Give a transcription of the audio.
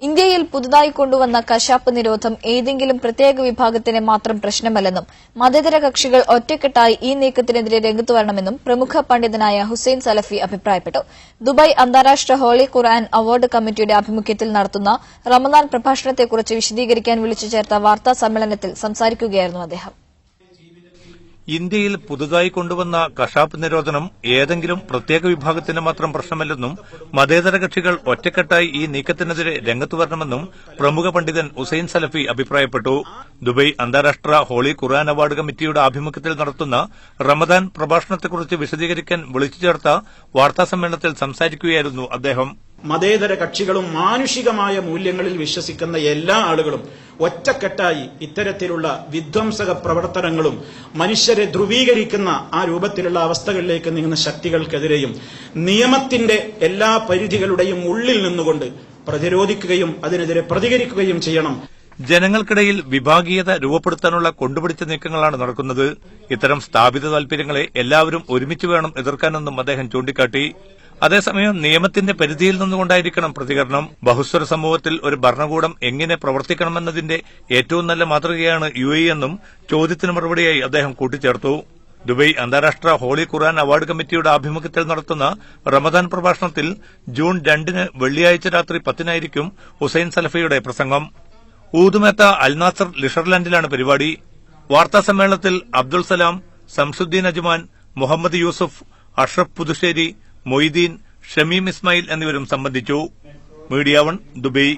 ഇന്ത്യയിൽ പുതുതായി കൊണ്ടുവന്ന കശാപ്പ് നിരോധം ഏതെങ്കിലും പ്രത്യേക വിഭാഗത്തിന് മാത്രം പ്രശ്നമല്ലെന്നും മതേതര കക്ഷികൾ ഒറ്റക്കെട്ടായി ഈ നീക്കത്തിനെതിരെ രംഗത്തുവരണമെന്നും പ്രമുഖ പണ്ഡിതനായ ഹുസൈൻ സലഫി അഭിപ്രായപ്പെട്ടു. ദുബായ് അന്താരാഷ്ട്ര ഹോളി ഖുർആൻ അവാർഡ് കമ്മിറ്റിയുടെ ആഭിമുഖ്യത്തിൽ നടത്തുന്ന റമദാൻ പ്രഭാഷണത്തെക്കുറിച്ച് വിശദീകരിക്കാൻ വിളിച്ചു ചേർത്ത വാർത്താ സമ്മേളനത്തിൽ സംസാരിക്കുകയായിരുന്നു അദ്ദേഹം. ഇന്ത്യയിൽ പുതുതായി കൊണ്ടുവന്ന കശാപ്പ് നിരോധനം ഏതെങ്കിലും പ്രത്യേക വിഭാഗത്തിന് മാത്രം പ്രശ്നമല്ലെന്നും മതേതര കക്ഷികൾ ഒറ്റക്കെട്ടായി ഈ നീക്കത്തിനെതിരെ രംഗത്തുവരണമെന്നും പ്രമുഖ പണ്ഡിതൻ ഹുസൈൻ സലഫി അഭിപ്രായപ്പെട്ടു. ദുബായ് അന്താരാഷ്ട്ര ഹോളി ഖുർആൻ അവാർഡ് കമ്മിറ്റിയുടെ ആഭിമുഖ്യത്തിൽ നടത്തുന്ന റമദാൻ പ്രഭാഷണത്തെക്കുറിച്ച് വിശദീകരിക്കാൻ വിളിച്ചു ചേർത്ത വാർത്താസമ്മേളനത്തിൽ സംസാരിക്കുകയായിരുന്നു അദ്ദേഹം. മതേതര കക്ഷികളും മാനുഷികമായ മൂല്യങ്ങളിൽ വിശ്വസിക്കുന്ന എല്ലാ ആളുകളും ഒറ്റക്കെട്ടായി ഇത്തരത്തിലുള്ള വിധ്വംസക പ്രവർത്തനങ്ങളും മനുഷ്യരെ ധ്രുവീകരിക്കുന്ന ആ രൂപത്തിലുള്ള അവസ്ഥകളിലേക്ക് നീങ്ങുന്ന ശക്തികൾക്കെതിരെയും നിയമത്തിന്റെ എല്ലാ പരിധികളുടെയും ഉള്ളിൽ നിന്നുകൊണ്ട് പ്രതിരോധിക്കുകയും അതിനെതിരെ പ്രതികരിക്കുകയും ചെയ്യണം. ജനങ്ങൾക്കിടയിൽ വിഭാഗീയത രൂപപ്പെടുത്താനുള്ള കൊണ്ടുപിടിച്ച നീക്കങ്ങളാണ് നടക്കുന്നത്. ഇത്തരം സ്ഥാപിത താൽപര്യങ്ങളെ എല്ലാവരും ഒരുമിച്ച് വേണം എതിർക്കാനെന്നും അദ്ദേഹം ചൂണ്ടിക്കാട്ടി. അതേസമയം നിയമത്തിന്റെ പരിധിയിൽ നിന്നുകൊണ്ടായിരിക്കണം പ്രതികരണം. ബഹുസ്വര സമൂഹത്തിൽ ഒരു ഭരണകൂടം എങ്ങനെ പ്രവർത്തിക്കണമെന്നതിന്റെ ഏറ്റവും നല്ല മാതൃകയാണ് UAE എന്നും ചോദ്യത്തിന് മറുപടിയായി അദ്ദേഹം കൂട്ടിച്ചേർത്തു. ദുബായ് അന്താരാഷ്ട്ര ഹോളി ഖുർആൻ അവാർഡ് കമ്മിറ്റിയുടെ ആഭിമുഖ്യത്തിൽ നടത്തുന്ന റമദാൻ പ്രഭാഷണത്തിൽ ജൂൺ 2 വെള്ളിയാഴ്ച രാത്രി 10 ഹുസൈൻ സലഫിയുടെ പ്രസംഗം. ഊതുമേത്ത അൽനാസർ ലിഷർലാൻഡിലാണ് പരിപാടി. വാർത്താസമ്മേളനത്തിൽ അബ്ദുൾ സലാം, സംസുദ്ദീൻ അജ്മാൻ, മുഹമ്മദ് യൂസുഫ്, അഷ്റഫ് പുതുശ്ശേരി, മൊയ്തീൻ, ഷമീം ഇസ്മായിൽ എന്നിവരും സംബന്ധിച്ചു. Media 1 Dubai.